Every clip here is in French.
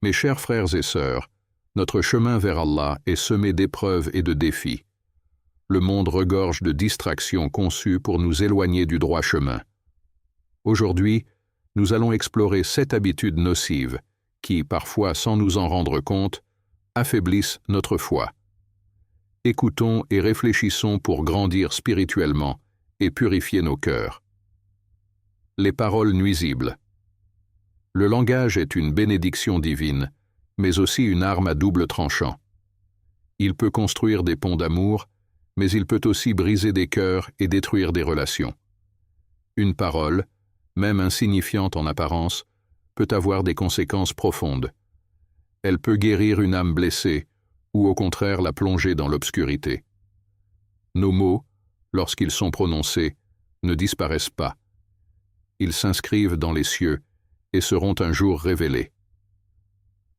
Mes chers frères et sœurs, notre chemin vers Allah est semé d'épreuves et de défis. Le monde regorge de distractions conçues pour nous éloigner du droit chemin. Aujourd'hui, nous allons explorer 7 habitudes nocives qui, parfois sans nous en rendre compte, affaiblissent notre foi. Écoutons et réfléchissons pour grandir spirituellement et purifier nos cœurs. Les paroles nuisibles. Le langage est une bénédiction divine, mais aussi une arme à double tranchant. Il peut construire des ponts d'amour, mais il peut aussi briser des cœurs et détruire des relations. Une parole, même insignifiante en apparence, peut avoir des conséquences profondes. Elle peut guérir une âme blessée, ou au contraire la plonger dans l'obscurité. Nos mots, lorsqu'ils sont prononcés, ne disparaissent pas. Ils s'inscrivent dans les cieux et seront un jour révélés.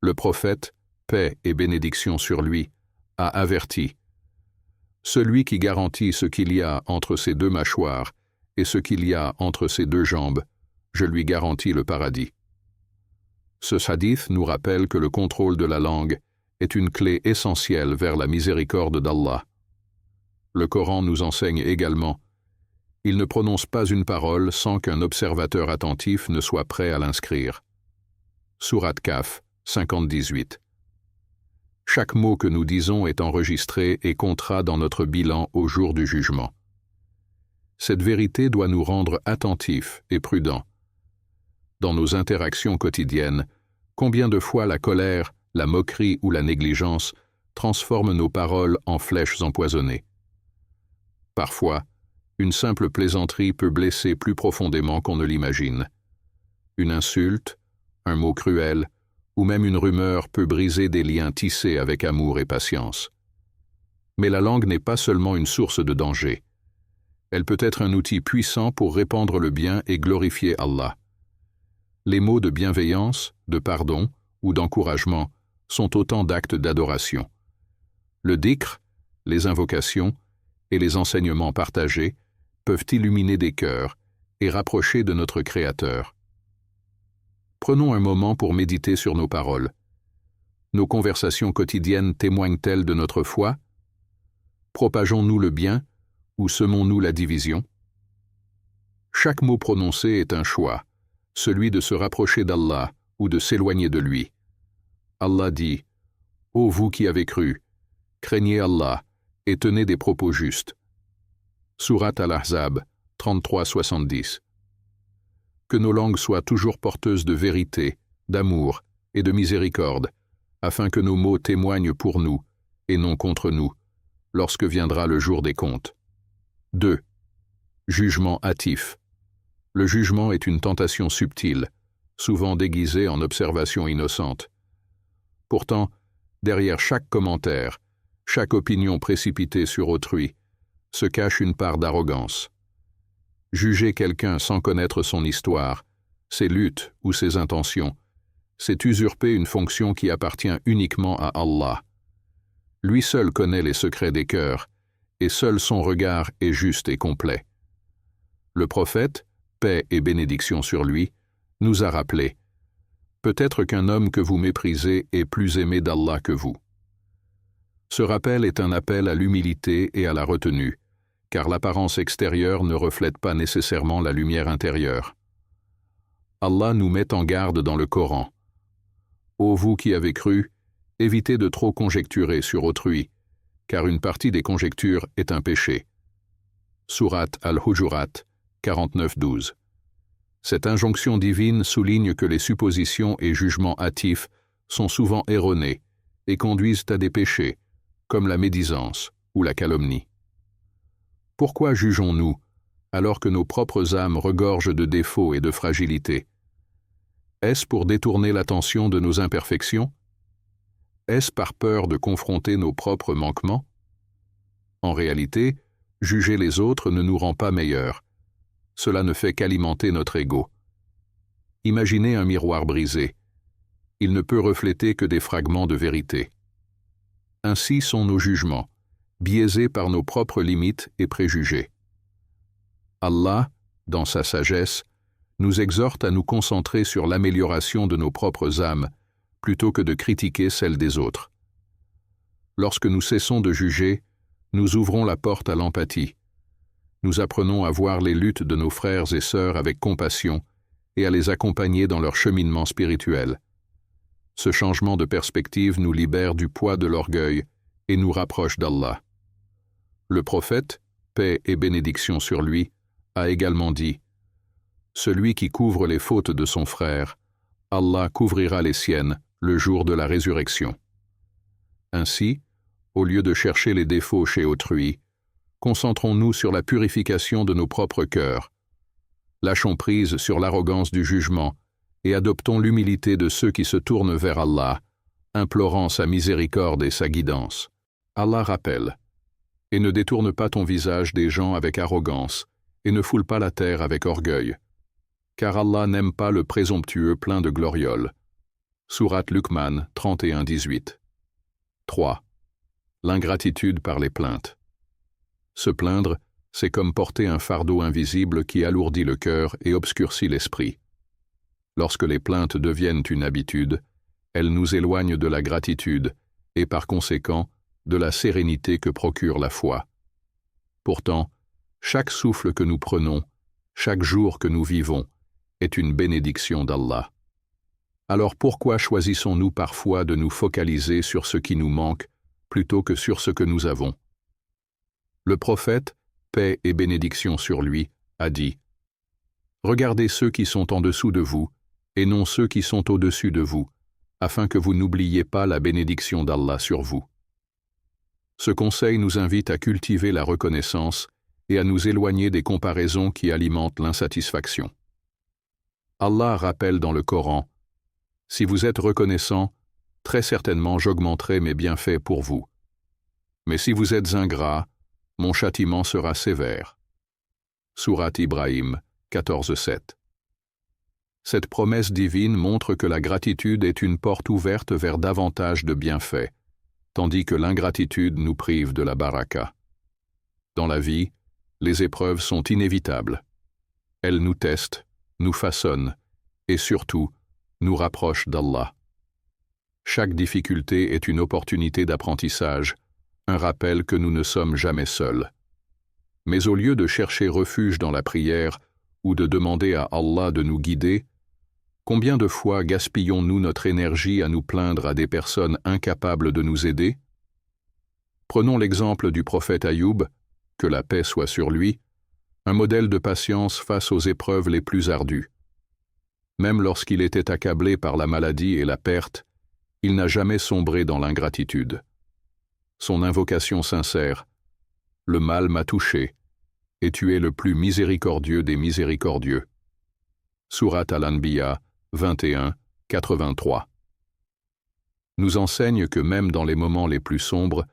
Le prophète, paix et bénédiction sur lui, a averti: celui qui garantit ce qu'il y a entre ses 2 mâchoires et ce qu'il y a entre ses 2 jambes, je lui garantis le paradis. Ce hadith nous rappelle que le contrôle de la langue est une clé essentielle vers la miséricorde d'Allah. Le Coran nous enseigne également: il ne prononce pas une parole sans qu'un observateur attentif ne soit prêt à l'inscrire. Sourate Kahf, 50-18. Chaque mot que nous disons est enregistré et comptera dans notre bilan au jour du jugement. Cette vérité doit nous rendre attentifs et prudents. Dans nos interactions quotidiennes, combien de fois la colère, la moquerie ou la négligence transforment nos paroles en flèches empoisonnées. Parfois, une simple plaisanterie peut blesser plus profondément qu'on ne l'imagine. Une insulte, un mot cruel, ou même une rumeur peut briser des liens tissés avec amour et patience. Mais la langue n'est pas seulement une source de danger. Elle peut être un outil puissant pour répandre le bien et glorifier Allah. Les mots de bienveillance, de pardon ou d'encouragement sont autant d'actes d'adoration. Le dhikr, les invocations et les enseignements partagés peuvent illuminer des cœurs et rapprocher de notre Créateur. Prenons un moment pour méditer sur nos paroles. Nos conversations quotidiennes témoignent-elles de notre foi? Propageons-nous le bien ou semons-nous la division? Chaque mot prononcé est un choix, celui de se rapprocher d'Allah ou de s'éloigner de lui. Allah dit: ô vous qui avez cru, craignez Allah et tenez des propos justes. Sourate Al-Ahzab, 33-70. Que nos langues soient toujours porteuses de vérité, d'amour et de miséricorde, afin que nos mots témoignent pour nous et non contre nous, lorsque viendra le jour des comptes. 2. Jugement hâtif. Le jugement est une tentation subtile, souvent déguisée en observation innocente. Pourtant, derrière chaque commentaire, chaque opinion précipitée sur autrui, se cache une part d'arrogance. Juger quelqu'un sans connaître son histoire, ses luttes ou ses intentions, c'est usurper une fonction qui appartient uniquement à Allah. Lui seul connaît les secrets des cœurs, et seul son regard est juste et complet. Le prophète, paix et bénédiction sur lui, nous a rappelé: peut-être qu'un homme que vous méprisez est plus aimé d'Allah que vous. Ce rappel est un appel à l'humilité et à la retenue, car l'apparence extérieure ne reflète pas nécessairement la lumière intérieure. Allah nous met en garde dans le Coran: ô vous qui avez cru, évitez de trop conjecturer sur autrui, car une partie des conjectures est un péché. Sourate Al-Hujurat, 49-12. Cette injonction divine souligne que les suppositions et jugements hâtifs sont souvent erronés et conduisent à des péchés, comme la médisance ou la calomnie. Pourquoi jugeons-nous, alors que nos propres âmes regorgent de défauts et de fragilités? Est-ce pour détourner l'attention de nos imperfections? Est-ce par peur de confronter nos propres manquements? En réalité, juger les autres ne nous rend pas meilleurs. Cela ne fait qu'alimenter notre ego. Imaginez un miroir brisé. Il ne peut refléter que des fragments de vérité. Ainsi sont nos jugements, biaisés par nos propres limites et préjugés. Allah, dans sa sagesse, nous exhorte à nous concentrer sur l'amélioration de nos propres âmes, plutôt que de critiquer celles des autres. Lorsque nous cessons de juger, nous ouvrons la porte à l'empathie. Nous apprenons à voir les luttes de nos frères et sœurs avec compassion et à les accompagner dans leur cheminement spirituel. Ce changement de perspective nous libère du poids de l'orgueil et nous rapproche d'Allah. Le prophète, paix et bénédiction sur lui, a également dit « Celui qui couvre les fautes de son frère, Allah couvrira les siennes le jour de la résurrection. » Ainsi, au lieu de chercher les défauts chez autrui, concentrons-nous sur la purification de nos propres cœurs. Lâchons prise sur l'arrogance du jugement et adoptons l'humilité de ceux qui se tournent vers Allah, implorant sa miséricorde et sa guidance. Allah rappelle « Et ne détourne pas ton visage des gens avec arrogance, et ne foule pas la terre avec orgueil. Car Allah n'aime pas le présomptueux plein de glorioles. » Sourate Luqman 31-18. 3. L'ingratitude par les plaintes. Se plaindre, c'est comme porter un fardeau invisible qui alourdit le cœur et obscurcit l'esprit. Lorsque les plaintes deviennent une habitude, elles nous éloignent de la gratitude et par conséquent de la sérénité que procure la foi. Pourtant, chaque souffle que nous prenons, chaque jour que nous vivons, est une bénédiction d'Allah. Alors pourquoi choisissons-nous parfois de nous focaliser sur ce qui nous manque plutôt que sur ce que nous avons? Le prophète, paix et bénédiction sur lui, a dit « Regardez ceux qui sont en dessous de vous, et non ceux qui sont au-dessus de vous, afin que vous n'oubliez pas la bénédiction d'Allah sur vous. » Ce conseil nous invite à cultiver la reconnaissance et à nous éloigner des comparaisons qui alimentent l'insatisfaction. Allah rappelle dans le Coran « Si vous êtes reconnaissant, très certainement j'augmenterai mes bienfaits pour vous. Mais si vous êtes ingrat, mon châtiment sera sévère. » Sourate Ibrahim 14-7. Cette promesse divine montre que la gratitude est une porte ouverte vers davantage de bienfaits, tandis que l'ingratitude nous prive de la baraka. Dans la vie, les épreuves sont inévitables. Elles nous testent, nous façonnent, et surtout, nous rapprochent d'Allah. Chaque difficulté est une opportunité d'apprentissage, un rappel que nous ne sommes jamais seuls. Mais au lieu de chercher refuge dans la prière ou de demander à Allah de nous guider, combien de fois gaspillons-nous notre énergie à nous plaindre à des personnes incapables de nous aider? Prenons l'exemple du prophète Ayoub, que la paix soit sur lui, un modèle de patience face aux épreuves les plus ardues. Même lorsqu'il était accablé par la maladie et la perte, il n'a jamais sombré dans l'ingratitude. Son invocation sincère « Le mal m'a touché, et tu es le plus miséricordieux des miséricordieux. » Sourate Al-Anbiya 21, 83. Nous enseigne que même dans les moments les plus sombres,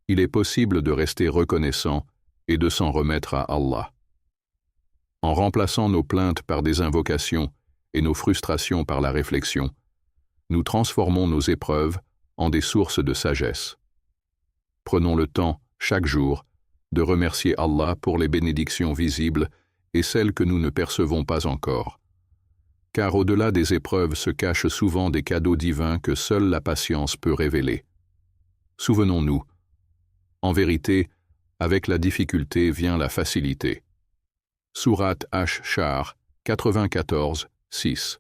il est possible de rester reconnaissant et de s'en remettre à Allah. En remplaçant nos plaintes par des invocations et nos frustrations par la réflexion, nous transformons nos épreuves en des sources de sagesse. Prenons le temps, chaque jour, de remercier Allah pour les bénédictions visibles et celles que nous ne percevons pas encore. Car au-delà des épreuves se cachent souvent des cadeaux divins que seule la patience peut révéler. Souvenons-nous, en vérité, avec la difficulté vient la facilité. Sourate Ash-Shar 94, 6.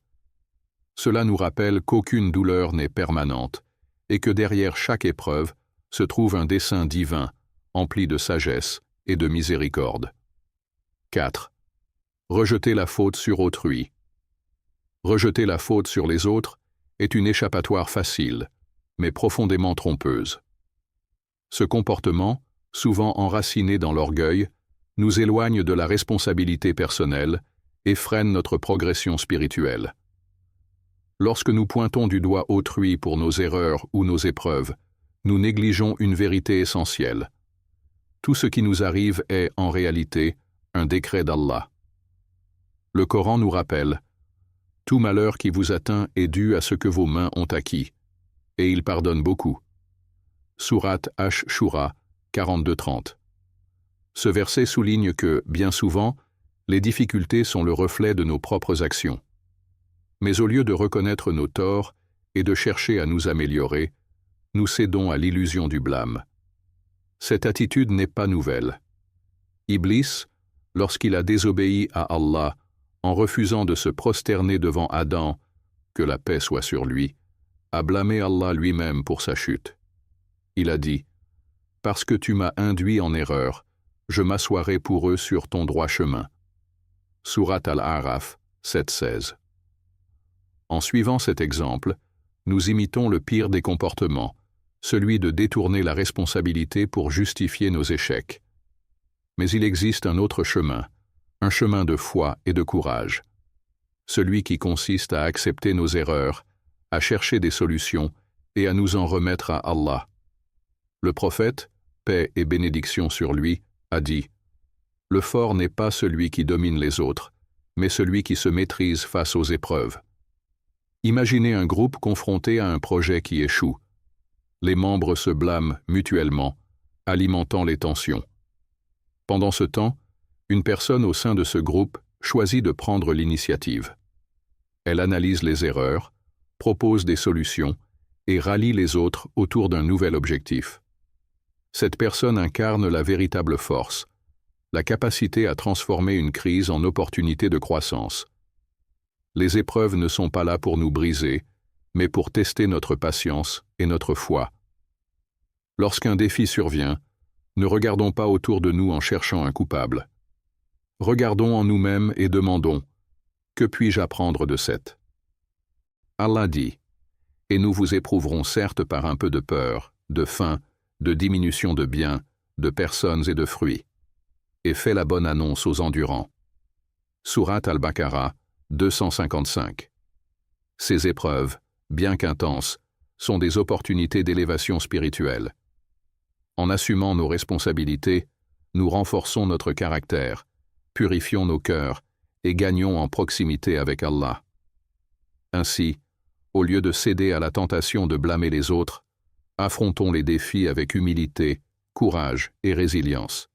Cela nous rappelle qu'aucune douleur n'est permanente et que derrière chaque épreuve se trouve un dessein divin, empli de sagesse et de miséricorde. 4. Rejeter la faute sur autrui. Rejeter la faute sur les autres est une échappatoire facile, mais profondément trompeuse. Ce comportement, souvent enraciné dans l'orgueil, nous éloigne de la responsabilité personnelle et freine notre progression spirituelle. Lorsque nous pointons du doigt autrui pour nos erreurs ou nos épreuves, nous négligeons une vérité essentielle. Tout ce qui nous arrive est, en réalité, un décret d'Allah. Le Coran nous rappelle « Tout malheur qui vous atteint est dû à ce que vos mains ont acquis, et il pardonne beaucoup. » Sourate Ash-Shura 42-30. Ce verset souligne que, bien souvent, les difficultés sont le reflet de nos propres actions. Mais au lieu de reconnaître nos torts et de chercher à nous améliorer, nous cédons à l'illusion du blâme. Cette attitude n'est pas nouvelle. Iblis, lorsqu'il a désobéi à Allah en refusant de se prosterner devant Adam, que la paix soit sur lui, a blâmé Allah lui-même pour sa chute. Il a dit « Parce que tu m'as induit en erreur, je m'assoirai pour eux sur ton droit chemin. » Sourate Al-A'raf 7:16. En suivant cet exemple, nous imitons le pire des comportements, celui de détourner la responsabilité pour justifier nos échecs. Mais il existe un autre chemin, un chemin de foi et de courage, celui qui consiste à accepter nos erreurs, à chercher des solutions et à nous en remettre à Allah. Le prophète, paix et bénédiction sur lui, a dit « Le fort n'est pas celui qui domine les autres, mais celui qui se maîtrise face aux épreuves. » Imaginez un groupe confronté à un projet qui échoue. Les membres se blâment mutuellement, alimentant les tensions. Pendant ce temps, une personne au sein de ce groupe choisit de prendre l'initiative. Elle analyse les erreurs, propose des solutions et rallie les autres autour d'un nouvel objectif. Cette personne incarne la véritable force, la capacité à transformer une crise en opportunité de croissance. Les épreuves ne sont pas là pour nous briser, mais pour tester notre patience et notre foi. Lorsqu'un défi survient, ne regardons pas autour de nous en cherchant un coupable. Regardons en nous-mêmes et demandons « Que puis-je apprendre de cette ?» Allah dit « Et nous vous éprouverons certes par un peu de peur, de faim, de diminution de biens, de personnes et de fruits. Et fais la bonne annonce aux endurants. » Sourate Al-Baqarah 255. Ces épreuves, bien qu'intenses, sont des opportunités d'élévation spirituelle. En assumant nos responsabilités, nous renforçons notre caractère, purifions nos cœurs et gagnons en proximité avec Allah. Ainsi, au lieu de céder à la tentation de blâmer les autres, affrontons les défis avec humilité, courage et résilience.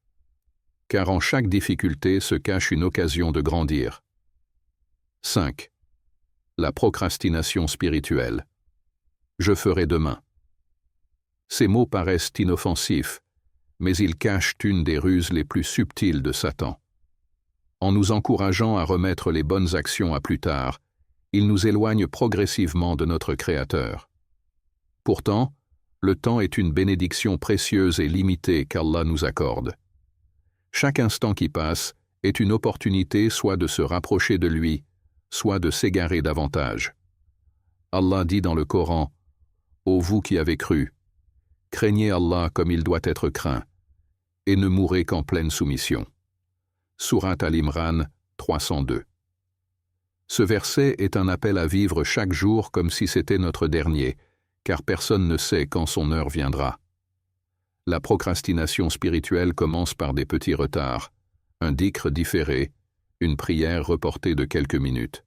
Car en chaque difficulté se cache une occasion de grandir. 5. La procrastination spirituelle. Je ferai demain. Ces mots paraissent inoffensifs, mais ils cachent une des ruses les plus subtiles de Satan. En nous encourageant à remettre les bonnes actions à plus tard, il nous éloigne progressivement de notre Créateur. Pourtant, le temps est une bénédiction précieuse et limitée qu'Allah nous accorde. Chaque instant qui passe est une opportunité soit de se rapprocher de lui, soit de s'égarer davantage. Allah dit dans le Coran « Ô vous qui avez cru, craignez Allah comme il doit être craint, et ne mourrez qu'en pleine soumission. » Sourate Al-Imran 302. Ce verset est un appel à vivre chaque jour comme si c'était notre dernier, car personne ne sait quand son heure viendra. La procrastination spirituelle commence par des petits retards, un dhikr différé, une prière reportée de quelques minutes.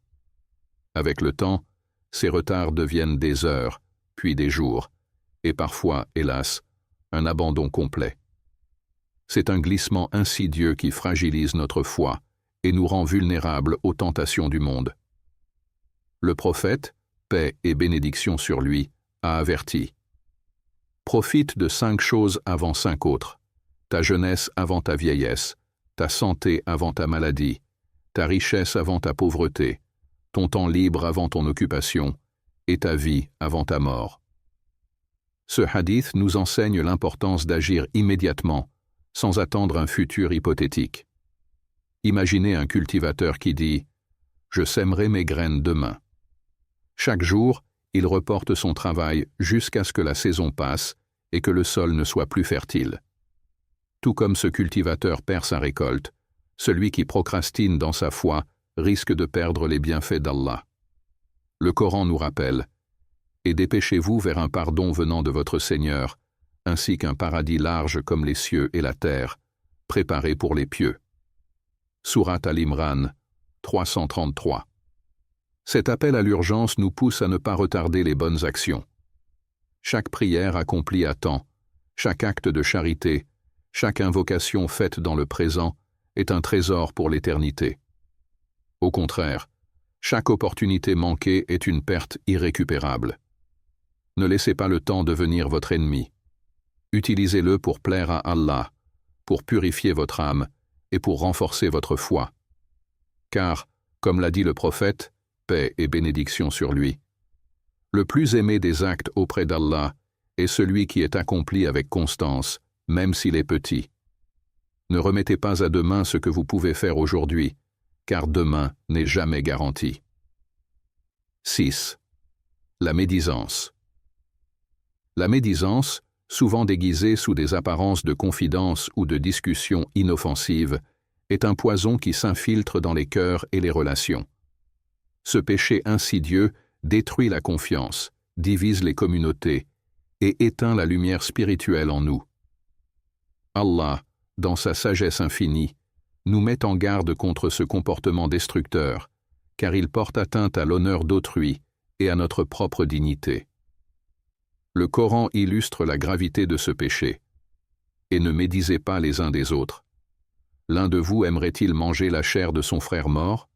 Avec le temps, ces retards deviennent des heures, puis des jours, et parfois, hélas, un abandon complet. C'est un glissement insidieux qui fragilise notre foi et nous rend vulnérables aux tentations du monde. Le prophète, paix et bénédiction sur lui, a averti. Profite de 5 choses avant 5 autres, ta jeunesse avant ta vieillesse, ta santé avant ta maladie, ta richesse avant ta pauvreté, ton temps libre avant ton occupation, et ta vie avant ta mort. Ce hadith nous enseigne l'importance d'agir immédiatement, sans attendre un futur hypothétique. Imaginez un cultivateur qui dit « Je sèmerai mes graines demain ». Chaque jour, il reporte son travail jusqu'à ce que la saison passe et que le sol ne soit plus fertile. Tout comme ce cultivateur perd sa récolte, celui qui procrastine dans sa foi risque de perdre les bienfaits d'Allah. Le Coran nous rappelle « Et dépêchez-vous vers un pardon venant de votre Seigneur, ainsi qu'un paradis large comme les cieux et la terre, préparé pour les pieux. » Sourate Al-Imran 333. Cet appel à l'urgence nous pousse à ne pas retarder les bonnes actions. Chaque prière accomplie à temps, chaque acte de charité, chaque invocation faite dans le présent est un trésor pour l'éternité. Au contraire, chaque opportunité manquée est une perte irrécupérable. Ne laissez pas le temps devenir votre ennemi. Utilisez-le pour plaire à Allah, pour purifier votre âme et pour renforcer votre foi. Car, comme l'a dit le prophète, paix et bénédiction sur lui, le plus aimé des actes auprès d'Allah est celui qui est accompli avec constance, même s'il est petit. Ne remettez pas à demain ce que vous pouvez faire aujourd'hui, car demain n'est jamais garanti. 6. La médisance. La médisance, souvent déguisée sous des apparences de confidence ou de discussion inoffensive, est un poison qui s'infiltre dans les cœurs et les relations. Ce péché insidieux détruit la confiance, divise les communautés et éteint la lumière spirituelle en nous. Allah, dans sa sagesse infinie, nous met en garde contre ce comportement destructeur, car il porte atteinte à l'honneur d'autrui et à notre propre dignité. Le Coran illustre la gravité de ce péché. Et ne médisez pas les uns des autres. L'un de vous aimerait-il manger la chair de son frère mort?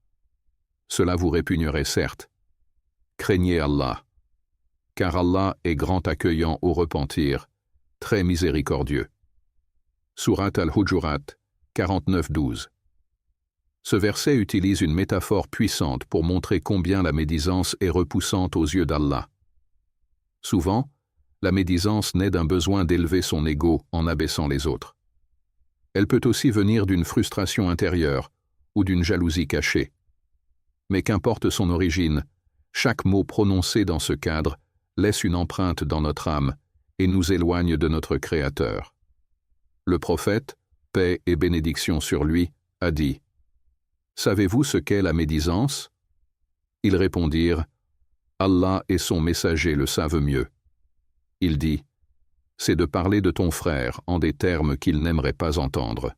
Cela vous répugnerait certes. Craignez Allah, car Allah est grand accueillant au repentir, très miséricordieux. Sourate Al-Hujurat, 49-12. Ce verset utilise une métaphore puissante pour montrer combien la médisance est repoussante aux yeux d'Allah. Souvent, la médisance naît d'un besoin d'élever son ego en abaissant les autres. Elle peut aussi venir d'une frustration intérieure ou d'une jalousie cachée. Mais qu'importe son origine, chaque mot prononcé dans ce cadre laisse une empreinte dans notre âme et nous éloigne de notre Créateur. Le prophète, paix et bénédiction sur lui, a dit « Savez-vous ce qu'est la médisance ?» Ils répondirent « Allah et son messager le savent mieux. » Il dit « C'est de parler de ton frère en des termes qu'il n'aimerait pas entendre. »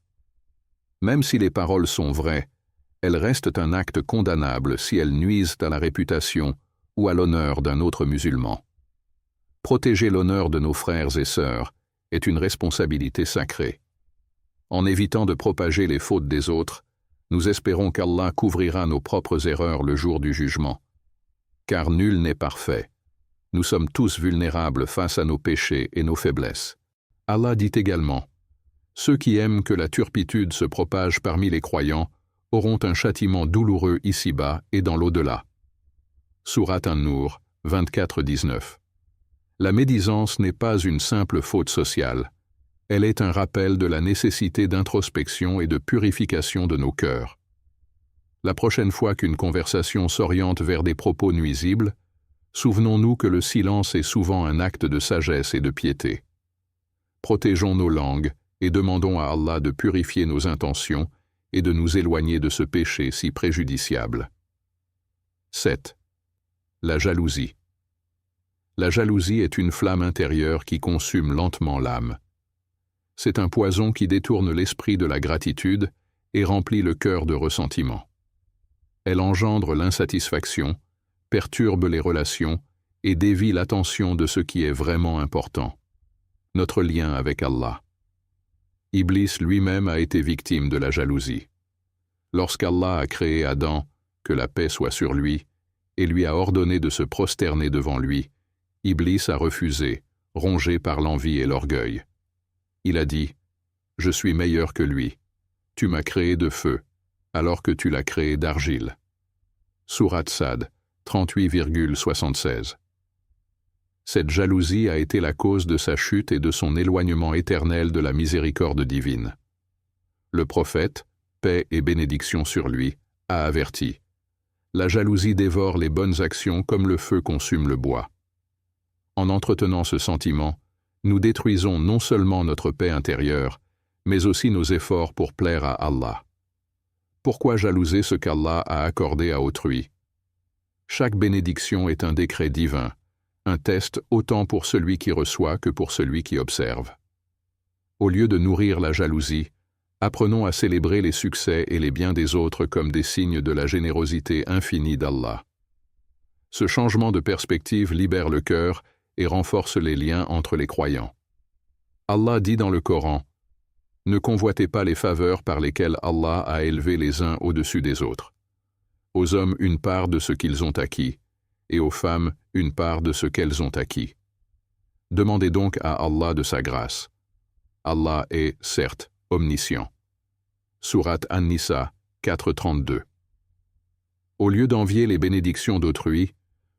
Même si les paroles sont vraies, elles restent un acte condamnable si elles nuisent à la réputation ou à l'honneur d'un autre musulman. Protéger l'honneur de nos frères et sœurs est une responsabilité sacrée. En évitant de propager les fautes des autres, nous espérons qu'Allah couvrira nos propres erreurs le jour du jugement. Car nul n'est parfait. Nous sommes tous vulnérables face à nos péchés et nos faiblesses. Allah dit également « Ceux qui aiment que la turpitude se propage parmi les croyants auront un châtiment douloureux ici-bas et dans l'au-delà. » Sourate An-Nur, 24-19. La médisance n'est pas une simple faute sociale. Elle est un rappel de la nécessité d'introspection et de purification de nos cœurs. La prochaine fois qu'une conversation s'oriente vers des propos nuisibles, souvenons-nous que le silence est souvent un acte de sagesse et de piété. Protégeons nos langues et demandons à Allah de purifier nos intentions et de nous éloigner de ce péché si préjudiciable. 7. La jalousie. La jalousie est une flamme intérieure qui consume lentement l'âme. C'est un poison qui détourne l'esprit de la gratitude et remplit le cœur de ressentiment. Elle engendre l'insatisfaction, perturbe les relations et dévie l'attention de ce qui est vraiment important, notre lien avec Allah. Iblis lui-même a été victime de la jalousie. Lorsqu'Allah a créé Adam, que la paix soit sur lui, et lui a ordonné de se prosterner devant lui, Iblis a refusé, rongé par l'envie et l'orgueil. Il a dit « Je suis meilleur que lui. Tu m'as créé de feu, alors que tu l'as créé d'argile. » Sourate Sad, 38,76. Cette jalousie a été la cause de sa chute et de son éloignement éternel de la miséricorde divine. Le prophète, paix et bénédiction sur lui, a averti « La jalousie dévore les bonnes actions comme le feu consume le bois. » En entretenant ce sentiment, nous détruisons non seulement notre paix intérieure, mais aussi nos efforts pour plaire à Allah. Pourquoi jalouser ce qu'Allah a accordé à autrui? Chaque bénédiction est un décret divin, un test autant pour celui qui reçoit que pour celui qui observe. Au lieu de nourrir la jalousie, apprenons à célébrer les succès et les biens des autres comme des signes de la générosité infinie d'Allah. Ce changement de perspective libère le cœur et renforce les liens entre les croyants. Allah dit dans le Coran « Ne convoitez pas les faveurs par lesquelles Allah a élevé les uns au-dessus des autres. Aux hommes une part de ce qu'ils ont acquis, et aux femmes une part de ce qu'elles ont acquis. Demandez donc à Allah de sa grâce. Allah est, certes, omniscient. Sourate An-Nisa 4.32. Au lieu d'envier les bénédictions d'autrui,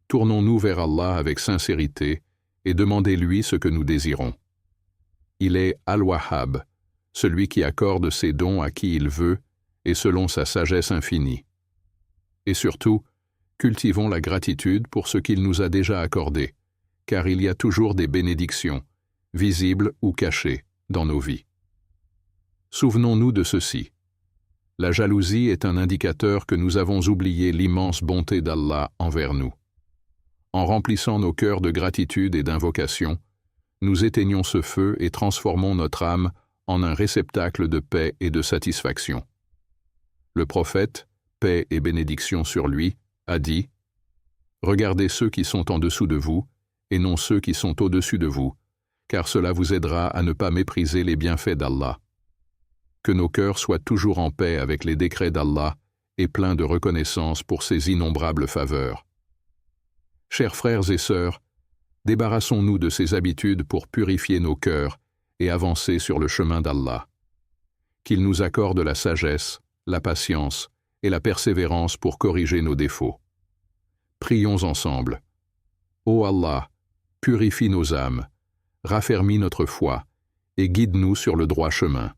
tournons-nous vers Allah avec sincérité et demandez-lui ce que nous désirons. Il est Al-Wahhab, celui qui accorde ses dons à qui il veut et selon sa sagesse infinie. Et surtout, cultivons la gratitude pour ce qu'il nous a déjà accordé, car il y a toujours des bénédictions, visibles ou cachées, dans nos vies. Souvenons-nous de ceci. La jalousie est un indicateur que nous avons oublié l'immense bonté d'Allah envers nous. En remplissant nos cœurs de gratitude et d'invocation, nous éteignons ce feu et transformons notre âme en un réceptacle de paix et de satisfaction. Le prophète, paix et bénédiction sur lui, a dit « Regardez ceux qui sont en dessous de vous, et non ceux qui sont au-dessus de vous, car cela vous aidera à ne pas mépriser les bienfaits d'Allah. » Que nos cœurs soient toujours en paix avec les décrets d'Allah et pleins de reconnaissance pour ses innombrables faveurs. Chers frères et sœurs, débarrassons-nous de ces habitudes pour purifier nos cœurs et avancer sur le chemin d'Allah. Qu'il nous accorde la sagesse, la patience et la persévérance pour corriger nos défauts. Prions ensemble. Ô Allah, purifie nos âmes, raffermis notre foi et guide-nous sur le droit chemin.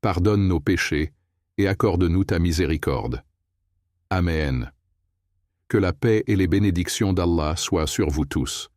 Pardonne nos péchés et accorde-nous ta miséricorde. Amen. Que la paix et les bénédictions d'Allah soient sur vous tous.